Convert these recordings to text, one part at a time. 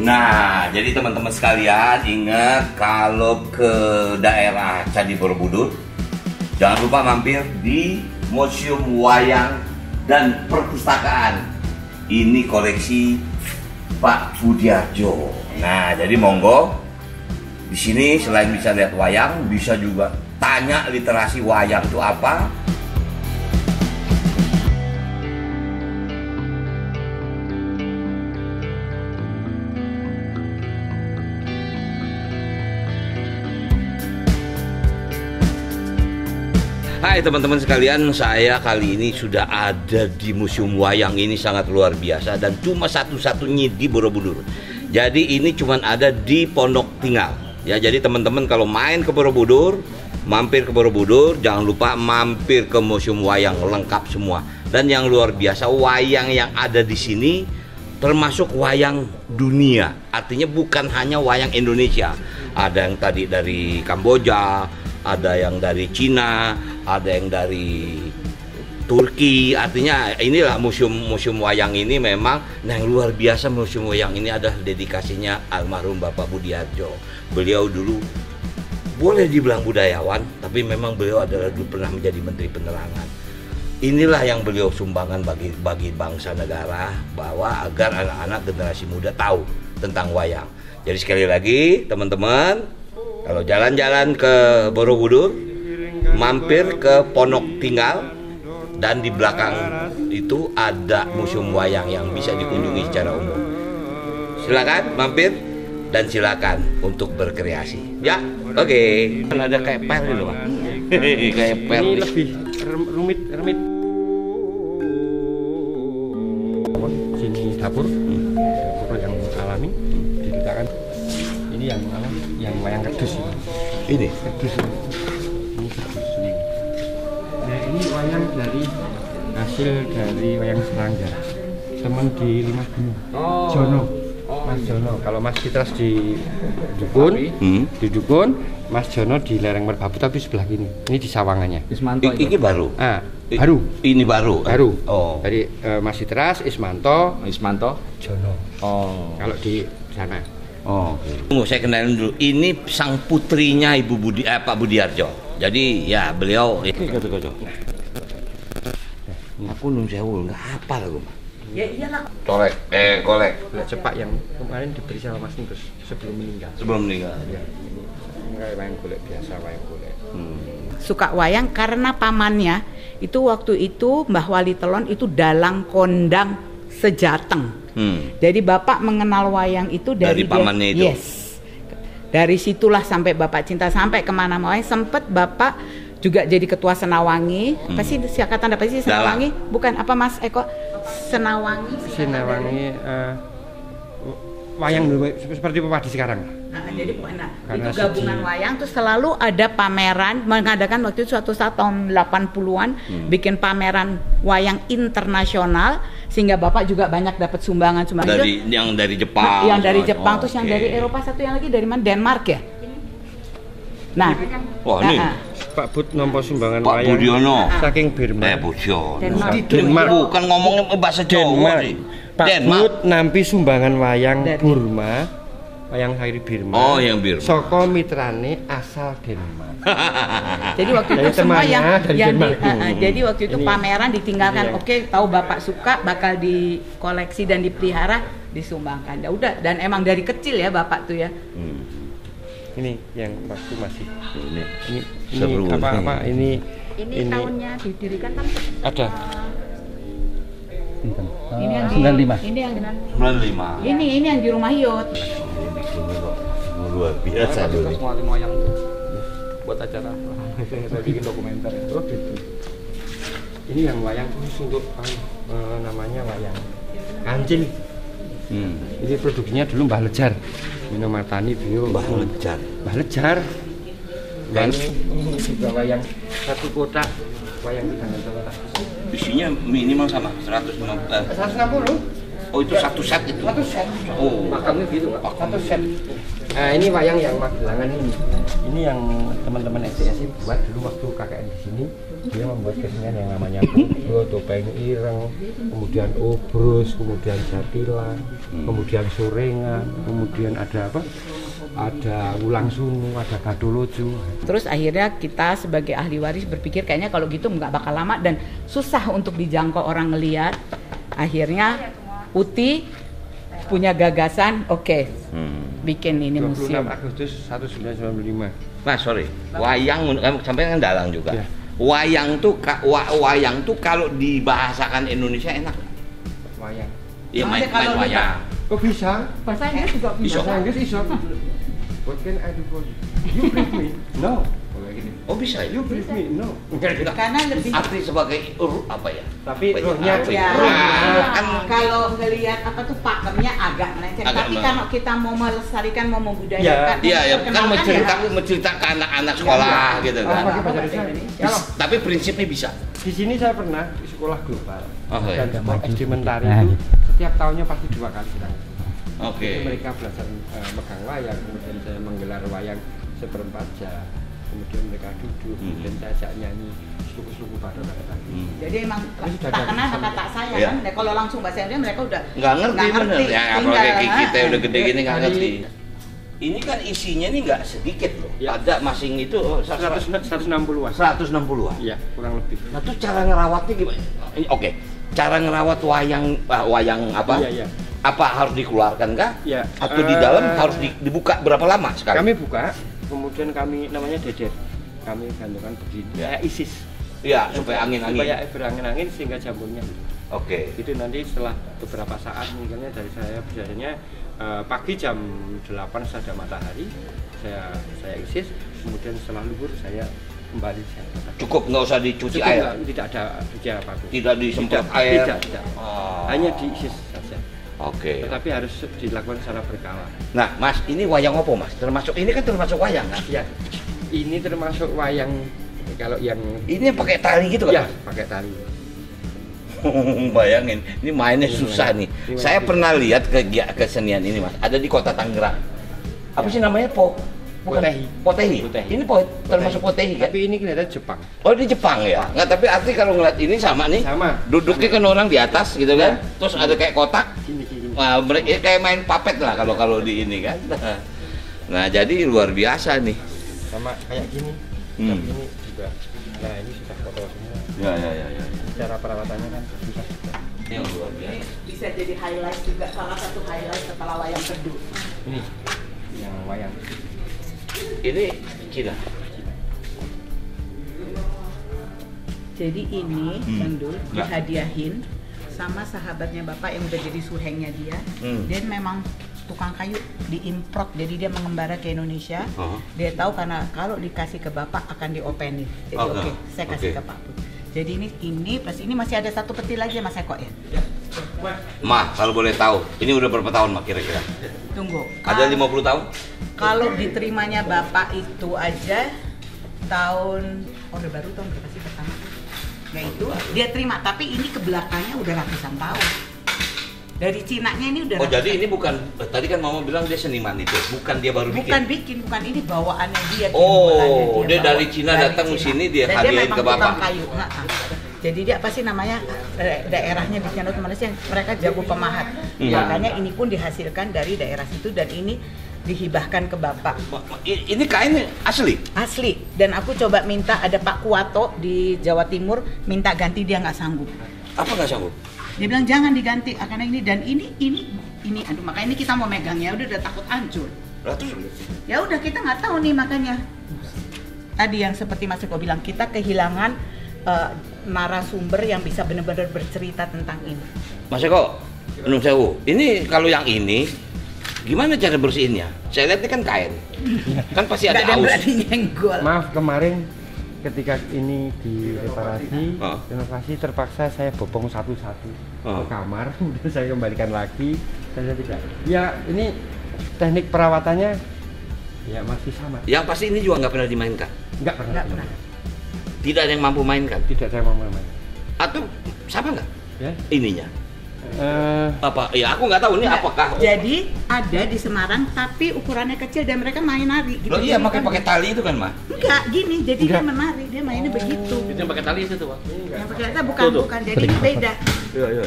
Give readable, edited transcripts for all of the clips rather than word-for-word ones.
Nah, jadi teman-teman sekalian ingat kalau ke daerah Candi Borobudur, jangan lupa mampir di Museum Wayang dan Perpustakaan. Ini koleksi Pak Budiarjo. Nah, jadi monggo di sini selain bisa lihat wayang, bisa juga tanya literasi wayang itu apa. Hai teman-teman sekalian, saya kali ini sudah ada di Museum Wayang. Ini sangat luar biasa dan cuma satu-satunya di Borobudur. Jadi ini cuma ada di Pondok Tinggal. Ya, jadi teman-teman kalau main ke Borobudur, mampir ke Borobudur, jangan lupa mampir ke Museum Wayang, lengkap semua. Dan yang luar biasa, wayang yang ada di sini termasuk wayang dunia. Artinya bukan hanya wayang Indonesia. Ada yang tadi dari Kamboja, ada yang dari Cina, ada yang dari Turki. Artinya inilah museum wayang ini memang yang luar biasa. Museum wayang ini adalah dedikasinya almarhum Bapak Budiarjo. Beliau dulu boleh dibilang budayawan, tapi memang beliau adalah dulu pernah menjadi Menteri Penerangan. Inilah yang beliau sumbangkan bagi bangsa negara, bahwa agar anak-anak generasi muda tahu tentang wayang. Jadi sekali lagi teman-teman, kalau jalan-jalan ke Borobudur, mampir ke Pondok Tinggal, dan di belakang itu ada Museum Wayang yang bisa dikunjungi secara umum. Silakan mampir dan silakan untuk berkreasi. Ya, oke. Kan ada kayak pel gitu, Pak. Kayak pel. Ini lebih rumit. Sini dapur yang alami diletakkan. Ini yang wayang kerdus ini. Ini Kerdus. Ini kerdus. Nah, ini wayang dari hasil dari wayang serangga. Teman di Limas Gunung. Jono. Mas Jono. Kalau Mas Citras di Dukun, Mas Jono di lereng Merbabu tapi sebelah kini. Ini di Sawangannya. Ismanto. ini baru. Baru. Ini baru. Oh. Jadi Mas Citras, Ismanto, Jono. Oh. Kalau di sana. Oh, tunggu saya kenalin dulu. Ini sang putrinya Pak Budiarjo. Jadi ya beliau. Aku nun sewu nggak hafal aku. Ya iyalah. Kolek. Cepak yang kemarin diberi sama Mas Ninggus sebelum meninggal. Ya, ini wayang golek biasa, wayang golek. Suka wayang karena pamannya itu waktu itu Mbah Wali Telon itu dalang kondang sejateng. Jadi bapak mengenal wayang itu dari pamannya itu. Yes. Dari situlah sampai bapak cinta sampai kemana mau. Sempet bapak juga jadi ketua Senawangi. Apa sih siakatan apa sih Senawangi? Bukan apa Mas Eko? Senawangi. Wayang dulu seperti pepadi sekarang. Jadi itu gabungan wayang tuh selalu ada pameran, mengadakan waktu itu suatu saat tahun 80-an bikin pameran wayang internasional sehingga bapak juga banyak dapat sumbangan dari itu, yang dari Jepang. Yang dari Jepang terus yang dari Eropa, satu yang lagi dari mana? Denmark ya. Nah, wah ini Pak Bud nompo sumbangan Pak wayang Budiono saking Birma. Budiono. Denmark. Bukan ngomongin bahasa Jawa sih. Pak Bud nampi sumbangan wayang Burma, wayang hari Birma. Oh, yang Birma. Saka mitrane asal Denmark. Jadi waktu itu semua yang jadi waktu itu ini, pameran ditinggalkan. Iya. Oke, tahu bapak suka bakal dikoleksi dan dipelihara, disumbangkan. Ya udah, dan emang dari kecil ya bapak tuh ya. Ini yang waktu masih ini seru. Ini tahunnya didirikan kan ada ini yang 95. Ini yang 95. ini yang di rumah Yot. Luar biasa dulu. Semua wayang tuh buat acara. Saya bikin dokumenter ya. gitu. Ini yang wayang khusus untuk namanya wayang kancil. Ini produksinya dulu Mbah Lejar. Minomartani Bio. Mbah Lejar. Dan ini juga wayang satu kotak, wayang 3 kotak. Isinya minimal sama 160. Oh itu satu set itu? Satu set. Oh. Makamnya gitu Pak. Satu set. Nah ini wayang yang Magelangan ini. Ini yang teman-teman SDSI buat dulu waktu KKN di sini. Dia membuat kesenian yang namanya kudo, topeng ireng, kemudian obrus, kemudian jatilan, kemudian surengan, kemudian ada apa? Ada ulang sunu, ada gadoloju. Terus akhirnya kita sebagai ahli waris berpikir kayaknya kalau gitu nggak bakal lama dan susah untuk dijangkau orang ngelihat. Akhirnya Uti punya gagasan, oke, bikin ini 26 museum. Agustus 1995. Mas sorry, wayang sampai kan dalang juga. Ya. Wayang tuh wayang tuh kalau dibahasakan Indonesia enak. Wayang. Iya main Kalau wayang. Oh bisa? Bahasa Inggris juga Bisa. Bahasa Inggris iso. What can I do for you? You brief me? No. Oh bisa ya? You brief me? No. karena lebih Arti sebagai apa ya? Tapi Apa ya? rohnya Apa ya, Roh. kan kalau ngelihat apa tuh pakemnya agak melenceng. Agak Tapi melenceng. kalau kita mau melestarikan, mau membudayakan, Iya ya, kan memperkenalkan menceritakan anak-anak sekolah gitu kan. Pakai bahasa Indonesia. Kalau Tapi prinsipnya bisa. di sini saya pernah di sekolah global Oh, iya. dan sekolah SD Mentari itu setiap tahunnya pasti 2 kali sedang. Oke. Itu mereka belajar megang wayang, kemudian saya menggelar wayang seperempat jam, kemudian mereka duduk, kemudian saya ajak nyanyi suku-suku pada tadi. Jadi emang Tapi sudah tak ada kenal di maka tak sayang Iya. kan. Dan kalau langsung bahasa Indonesia mereka udah Nggak ngerti bener. Ya apalagi kayak kita udah gede gini nggak Hari- ngerti. Ini kan isinya nih nggak sedikit loh. Ya. Ada masing itu 160-an. 160-an. Iya, kurang lebih. Nah tuh cara ngerawatnya gimana? Oke, cara ngerawat wayang apa? Iya, iya. Apa harus dikeluarkan kah? Iya. Atau di dalam harus dibuka berapa lama sekali? Kami buka, kemudian kami namanya deder. Kami gantungkan begini. Kayak ISIS. Iya, supaya angin-angin. Supaya berangin-angin sehingga jamurnya. Oke. Itu nanti setelah beberapa saat, misalnya dari saya biasanya pagi jam 8 ada matahari, saya ISIS, kemudian setelah luhur saya kembali saya tata. Cukup nggak usah dicuci Cukup air. nggak, tidak ada cuci apapun. Tidak disemprot air. Tidak. Oh. Hanya diisis saja. Oke. Tetapi harus dilakukan secara berkala. Nah, Mas, ini wayang apa, Mas? Ini kan termasuk wayang kan? Ya, ini termasuk wayang kalau yang Ini pakai tali gitu ya kan? pakai tali. Bayangin, ini mainnya Ini susah main. nih. Ini main. Saya pernah lihat kesenian ini, Mas. Ada di Kota Tangerang. Apa sih namanya? Potehi. Potehi. Potehi. Ini termasuk Potehi kan? Tapi ini kelihatan Jepang. Oh, di Jepang ya? Nggak, tapi arti kalau ngeliat ini sama nih. Sama. Duduknya kan orang di atas gitu kan. Ya. Terus ada kayak kotak. Gini. Nah, mereka kayak main puppet lah kalau di ini kan. Nah, jadi luar biasa nih. Sama kayak gini. Tapi ini juga. Nah, ini sudah kotor semua. Ya. Cara perawatannya kan susah. Yang luar biasa. bisa jadi highlight juga, salah satu highlight setelah wayang teduh. Ini yang wayang. Ini Cina. Jadi ini Bang Dul Ya. dihadiahin sama sahabatnya bapak yang udah jadi suhengnya dia. Dia memang tukang kayu diimprot, jadi dia mengembara ke Indonesia. Dia tahu karena kalau dikasih ke bapak akan diopenin. Jadi oke, saya kasih ke Pak Put. Jadi ini plus ini masih ada satu peti lagi Mas Eko ya. Ma, kalau boleh tahu, ini udah berapa tahun Ma kira-kira? Tunggu. Ada 50 tahun? Kalau diterimanya bapak itu aja tahun Orde Baru tahun berapa sih pertama? Ya itu dia terima, tapi ini ke belakangnya udah ratusan tahun. Dari Cinanya ini udah. Oh jadi ini bukan, tadi kan Mama bilang dia seniman itu, bukan dia baru bikin? Bukan bikin, bukan ini bawaannya dia. Oh, dia bawa. dari Cina datang ke sini dia Dan hadiahin memang ke Bapak. tukang kayu. Jadi dia apa sih namanya daerahnya di Cina Malaysia mereka jago pemahat. Makanya ini pun dihasilkan dari daerah situ dan ini dihibahkan ke Bapak. Ini kain asli? Asli. Dan aku coba minta ada Pak Kuwato di Jawa Timur minta ganti, dia nggak sanggup. Apa nggak sanggup? Dia bilang jangan diganti karena ini dan ini aduh makanya ini kita mau megangnya udah takut hancur. Ya udah kita nggak tahu nih makanya. Tadi yang seperti Mas Eko bilang kita kehilangan narasumber yang bisa benar-benar bercerita tentang ini. Mas Eko, Nun Sewu, ini kalau yang ini gimana cara bersihinnya? Saya lihat ini kan kain, kan pasti ada aus. Berani nyenggol. Maaf kemarin ketika ini direparasi, renovasi terpaksa saya bopong satu-satu ke kamar, kemudian saya kembalikan lagi. Saya tidak. Ya ini teknik perawatannya ya masih sama. Yang pasti ini juga nggak pernah dimainkan. Nggak pernah. Tidak ada yang mampu mainkan. Tidak saya mau main. Atau sama nggak? Ya. Ininya. Apa? Ya aku nggak tahu ini apakah. Jadi ada di Semarang tapi ukurannya kecil dan mereka main nari gitu. Loh, iya pakai tali itu kan, Ma? Enggak, gini. Jadi dia menari, dia mainnya begitu. Itu yang pakai tali itu tuh, Pak. Yang pakai tali bukan. Jadi ini beda.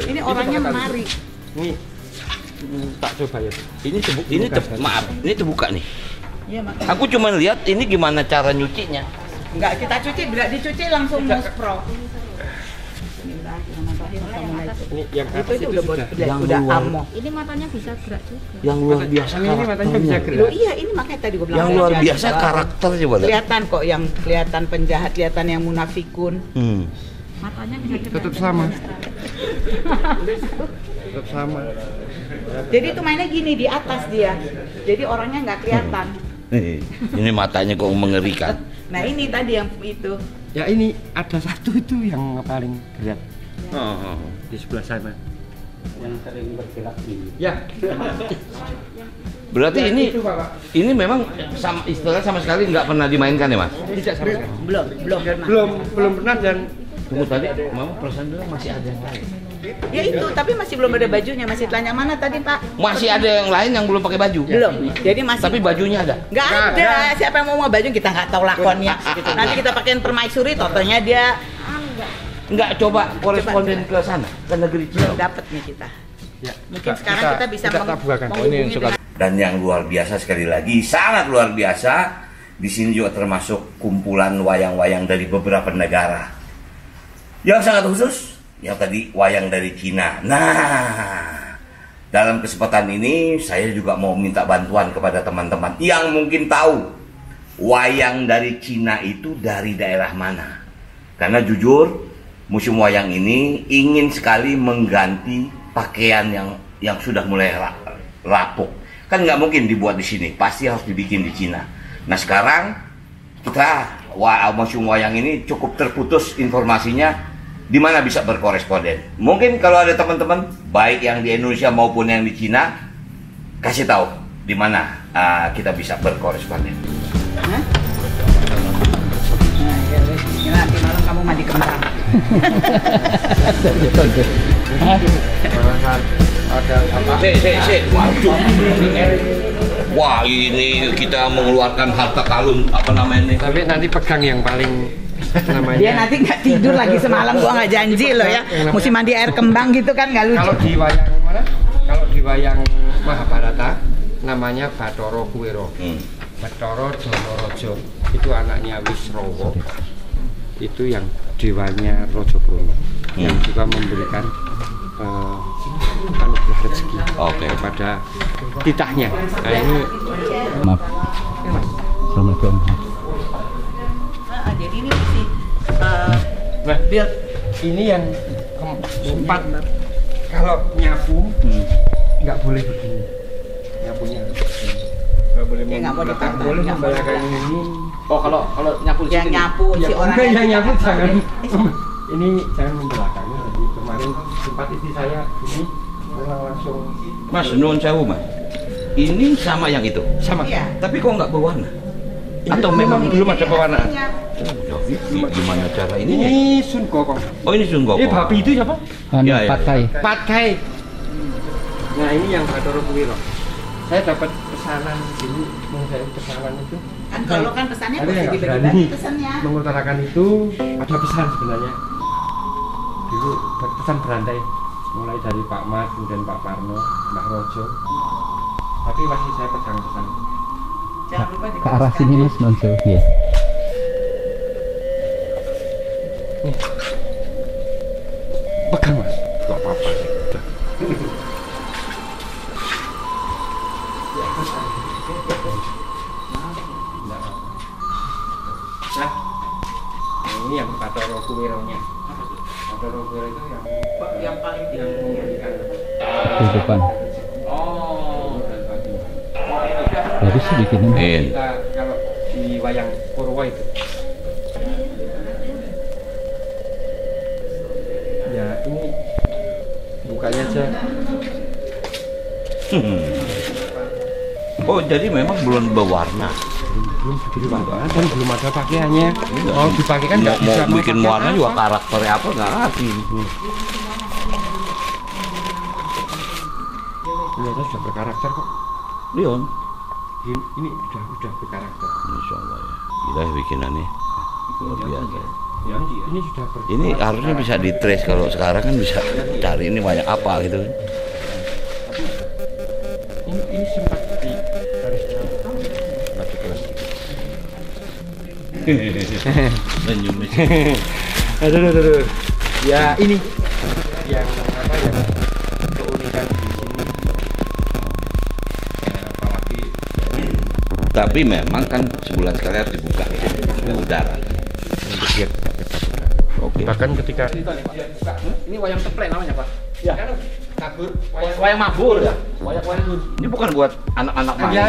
Ini orangnya menari. Ini tak coba ya. Maaf, ini terbuka nih. Iya, makanya. Aku cuma lihat ini gimana cara nyucinya. Enggak kita cuci, bila dicuci langsung muspro. Ini yang atas Itu udah yang udah luar. amo. Ini matanya bisa gerak juga. Yang luar biasa ini matanya bisa karakternya. gerak. Loh, iya ini makanya tadi gue bilang. Yang luar biasa karakternya, Bang. Kelihatan kok yang kelihatan penjahat, kelihatan yang munafikun. Matanya bisa gerak. Tetap sama. Tetap sama. Jadi itu mainnya gini di atas dia. Jadi orangnya nggak kelihatan. Ini matanya kok mengerikan. Nah ini tadi yang itu. Ya ini ada satu itu yang paling berat Oh. di sebelah sana. Yang sering bergerak di. Ya. Berarti Ya, ini itu, Bapak. ini memang istilahnya sama sekali nggak pernah dimainkan ya, Mas? Tidak sama sekali. Belum. Pernah dan Tunggu tadi, Mama perasaan dulu masih ada yang lain. Ya itu, tapi masih belum ada bajunya. Masih tanya mana tadi Pak? Masih ada yang lain yang belum pakai baju. Belum. Jadi masih. Tapi bajunya ada. Nggak ada. Siapa yang mau baju kita nggak tahu lakonnya. Nanti kita pakein permaisuri, totonya dia Nggak coba koresponden ke sana, ke negeri belum Cina. dapat nih kita. ya, Mungkin sekarang kita bisa tabuhkan. menghubungi dengan Dan yang luar biasa sekali lagi, sangat luar biasa. Di sini juga termasuk kumpulan wayang-wayang dari beberapa negara. Yang sangat khusus, yang tadi wayang dari Cina. Nah, dalam kesempatan ini saya juga mau minta bantuan kepada teman-teman yang mungkin tahu wayang dari Cina itu dari daerah mana. Karena jujur, museum wayang ini ingin sekali mengganti pakaian yang sudah mulai lapuk. Kan nggak mungkin dibuat di sini, pasti harus dibikin di Cina. Nah sekarang kita museum wayang ini cukup terputus informasinya. Di mana bisa berkoresponden? Mungkin kalau ada teman-teman baik yang di Indonesia maupun yang di Cina, kasih tahu di mana kita bisa berkoresponden. Hah? Nah, ya, nanti malam kamu mandi kembang. Ada apa? Waduh. Wah, ini kita mengeluarkan harta karun apa namanya? Tapi nanti pegang yang paling namanya. Dia nanti nggak tidur lagi semalam, gua nggak janji loh ya. Mesti mandi air kembang gitu kan nggak lucu. Kalau di wayang mana? Kalau di wayang Mahabharata namanya Bathara Kuwera. Bathara Janaraja itu anaknya Wisrawa. Itu yang dewanya Raja Brana yang juga memberikan anugerah rezeki kepada titahnya. Nah ini Maaf. Assalamualaikum. Jadi ini mesti nah, build. ini yang keempat. Kalau nyapu nggak boleh begini. Nyapunya harus begini. Nggak boleh Ya, nggak boleh nggak tambah, boleh nggak boleh membayangkan ini. Oh, kalau nyapu di Yang sini. nyapu Ya, si orang yang nyapu jangan. Ini jangan membelakangi. Jadi kemarin sempat istri saya ini langsung Mas, nuwun sewu, Mas. Ini sama yang itu. sama. Iya. Tapi kok nggak berwarna? Atau memang belum ada pewarnaan? Gimana cara ini? Ini Sun Gokong. Oh, ini Sun Gokong. Ini babi itu siapa? Ya, ya. Patkai. Nah ini yang Bathara Kuwera. Saya dapat pesanan di sini, mau saya pesanan itu. Kan kalau kan pesannya Ada pasti yang nggak dibagi-bagi berani pesannya. mengutarakan itu, ada pesan sebenarnya. Dulu pesan berantai, mulai dari Pak Mat, kemudian Pak Parno, Mbah Rojo. Tapi masih saya pegang pesan. Jangan lupa Ke arah sini Mas Nonso. Iya. Pegang Mas, nggak apa-apa. Nah, ini yang Bathara Kuwera-nya. Bathara Kuwera itu yang paling yang memberikan Kehidupan. oh dan bagi. Bagus sih bikinnya. Iya. Kita kalau di wayang Purwa itu ya ini bukanya aja. Oh, jadi memang belum berwarna. Belum berwarna dan belum ada pakaiannya. Oh dipakai kan nggak bisa Mau bikin pakai warna juga apa. karakternya apa nggak ngerti. Ternyata sudah berkarakter kok. Leon. Ini udah berkarakter. Insya Allah ya. Gila bikinannya. Luar biasa. Ya, ini sudah Ini harusnya bisa di trace, kalau sekarang kan bisa cari ini wayang apa gitu. Ini sempat di garis Senyum. aduh. Ya ini yang apa ya, keunikan di sini. Apalagi Tapi memang kan sebulan sekali harus dibuka ya, udara. untuk dia Oke. bahkan ketika Ini wayang teplek namanya, Pak. ya Kabur. Wayang mabur ya. Wayang Ini bukan buat anak-anak main. ya,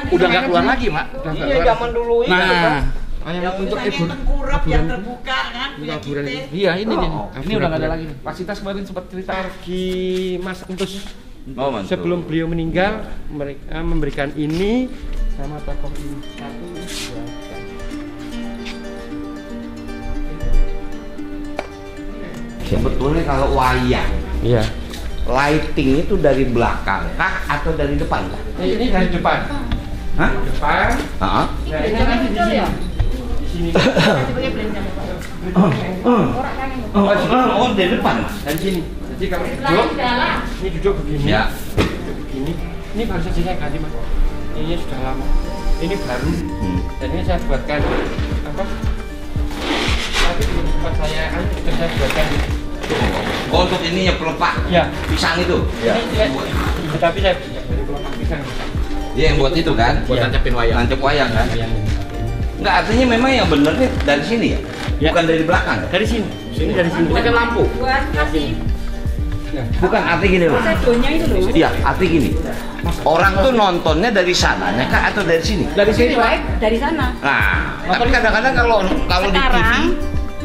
udah nggak keluar lagi, Mak. Iya, zaman dulu itu kan. Nah, yang untuk tengkurap yang terbuka kan, punya hiburan kita. iya ini nih. Oh, Ini udah nggak ada lagi. Pak Sitas kemarin sempat cerita. Pergi Mas Entus Oh, mantul. sebelum beliau meninggal, mereka memberikan ini sama tokoh ini 1, 2, 3. Sebetulnya kalau wayang Iya. lighting itu dari belakang kah atau dari depan kah? Ini dari depan. Hah? Depan. Heeh. Nah, ini nanti di sini. Di sini. Oh, dari depan, Mas. Dari sini. Jadi kalau duduk, ini duduk begini. Ya. Duduk begini. Ini baru saja saya ganti, Mas. Ini sudah lama. Ini baru. Dan ini saya buatkan apa? Tapi di tempat saya sudah saya buatkan. Oh, untuk ininya pelepah Ya. pisang itu. Ini, tapi saya dari pelepah pisang. Dia yang buat itu kan? Buat Iya. nancapin wayang. Nancep wayang kan? Yang Enggak, artinya memang yang bener nih dari sini ya? Ya. Bukan dari belakang ya? dari sini. Ini dari sini. Pakai lampu. Buat kasih Ya. Bukan, arti gini loh. sedonya itu loh. Iya, arti gini. Orang tuh nontonnya dari sananya kah atau dari sini? Dari sini, Pak. Dari sana. Nah, tapi kadang-kadang kalau di TV Sekarang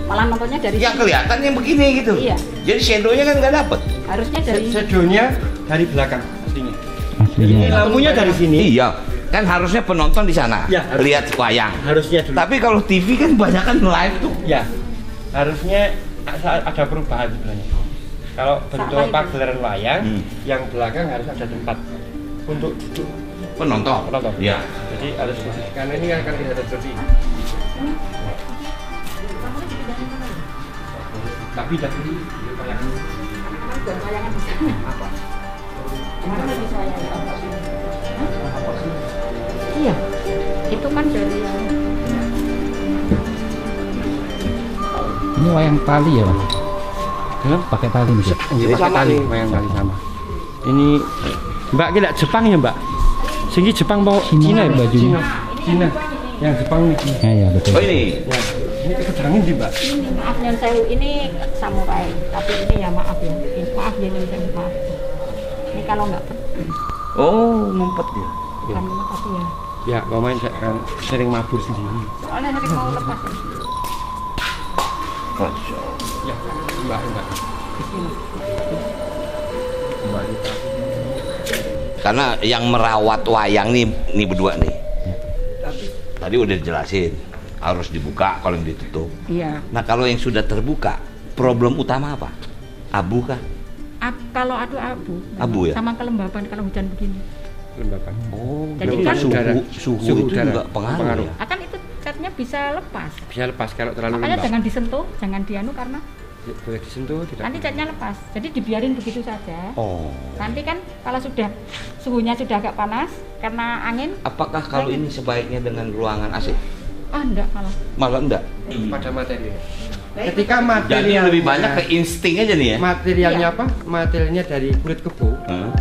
malah nontonnya dari yang sini. kelihatan yang begini gitu. Iya. Jadi shadownya kan nggak dapet. Harusnya dari Shadownya dari belakang aslinya. Ini lampunya dari sini. Iya, kan harusnya penonton di sana Ya, harus. lihat wayang. Harusnya dulu. Tapi kalau TV kan banyak kan live tuh. Ya, harusnya ada perubahan sebenarnya. Kalau bentuk Sama itu. pagelaran wayang, Hmm. yang belakang harus ada tempat untuk duduk Penonton. penonton. Iya. Jadi harus karena ini akan tidak seperti ini. Tapi dari wayang ini apa? Iya. Itu kan dari Ini wayang tali ya, Pak? Pakai tali nih. Ini pakai tali, wayang tali sama. Ini Mbak kita Jepang ya, Mbak? Sini Jepang mau Cina ya, bajunya. Cina. Yang Jepang ini. Ya, ya betul. Oh ini. Ya. Ini keterangan di, Mbak. ini maaf yang saya ini samurai, tapi ini ya maaf ya. Ini, maaf ya ini saya maaf. Ini kalau nggak Oh, ngumpet dia. bukan ini tapi ya. Ya, pemain saya kan sering mabur sendiri. Soalnya nanti mau lepas ya. Masya Allah. Ya, Mbak. Mbak kita. Karena yang merawat wayang nih berdua nih. Tadi udah dijelasin harus dibuka kalau yang ditutup. Iya. Nah kalau yang sudah terbuka, problem utama apa? Abu kah? Kalau aduh abu. Abu ya? Sama kelembapan kalau hujan begini. Lembapan. Oh, Jadi berarti kan- suhu Suhu itu udara. juga pengaruh, Pengaruh. ya? Akan itu catnya bisa lepas. Bisa lepas kalau terlalu Makanya lembab. jangan disentuh, jangan dianu karena Boleh disentuh tidak? nanti catnya lepas. Jadi dibiarin begitu saja. Oh. Nanti kan kalau sudah suhunya sudah agak panas karena angin, Apakah kalau ini sebaiknya dengan ruangan AC? enggak malah. Malah enggak. Pada materi. Ketika Jadi materialnya lebih banyak ke insting aja nih ya? materialnya Iya. apa? Materialnya dari kulit kebo. Hah?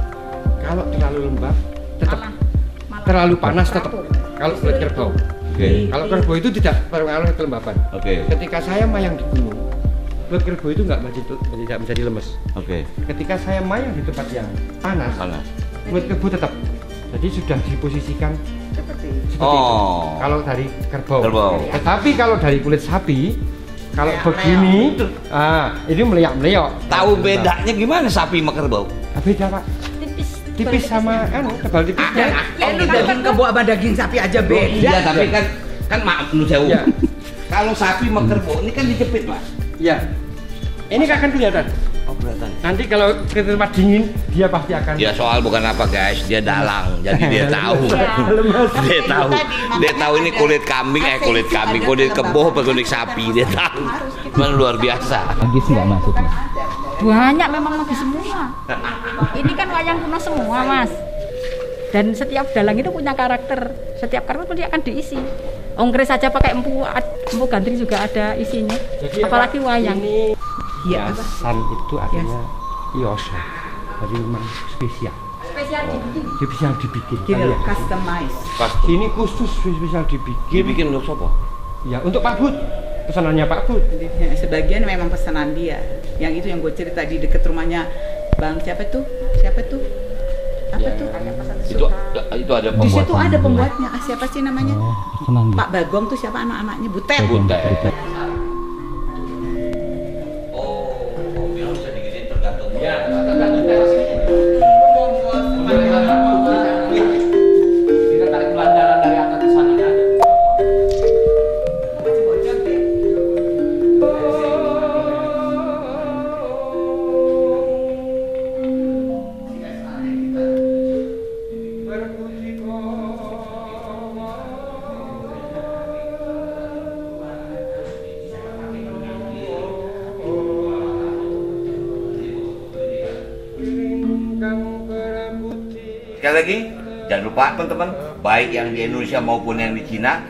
Kalau terlalu lembab, tetap Malah terlalu panas tetap. rapuh. Kalau kulit kerbau. Oke. Kalau kerbau itu tidak berpengaruh kelembapan. Oke. Ketika saya mayang di gunung, kulit kerbau itu tidak menjadi lemes. Oke. Ketika saya mayang di tempat yang panas, Panas. kulit kerbau tetap. Jadi sudah diposisikan Seperti seperti itu. Oh. Kalau dari kerbau. Kerbau. Tetapi kalau dari kulit sapi, kalau Meleok-meleok. begini, ini meleak-meleok. Tahu bedanya gimana sapi sama kerbau? Beda, Pak. tipis. Tipis sama tebal tipisnya. Ini daging kebo sama daging sapi aja beda. Iya, tapi kan maaf lu sewu. Iya. Kalau sapi sama kerbau ini kan dijepit, Pak. Ya. Ini akan kelihatan. kelihatan. Nanti kalau ke tempat dingin dia pasti akan. Ya soal bukan apa guys, dia dalang, jadi dia tahu. Dia tahu. Dia tahu ini kulit kambing, kulit kebo, apa kulit sapi, dia tahu. Memang luar biasa. Magis nggak masuk Mas? Banyak memang magis semua. Ini kan wayang kuno semua Mas. Dan setiap dalang itu punya karakter. Setiap karakter pun dia akan diisi. Ongkris saja pakai empu gandring juga ada isinya. Jadi apalagi wayang. Ini Iya, hiasan itu artinya yoso. Jadi memang spesial. Spesial dibikin. Gitu, Kalian. customize. Ini khusus spesial dibikin. Dibikin untuk siapa? Ya untuk Pak Bud. Pesanannya Pak Bud. Sebagian memang pesanan dia. Yang itu yang gue cerita di dekat rumahnya Bang siapa tuh? Apa tuh? Itu ada Di situ pembuat. ada pembuatnya. Ah, siapa sih namanya? Oh, senang dia. Pak Bagong tuh siapa anak-anaknya? Butet. Butet. Oh, bilang bisa digidein tergantung. Ya, Kita tarik pelancaran dari atas ke sana ada. Sekali lagi, jangan lupa teman-teman, baik yang di Indonesia maupun yang di Cina,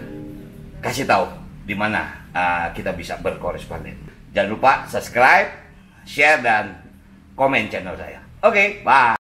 kasih tahu di mana kita bisa berkoresponden. Jangan lupa subscribe, share, dan komen channel saya. Oke, bye.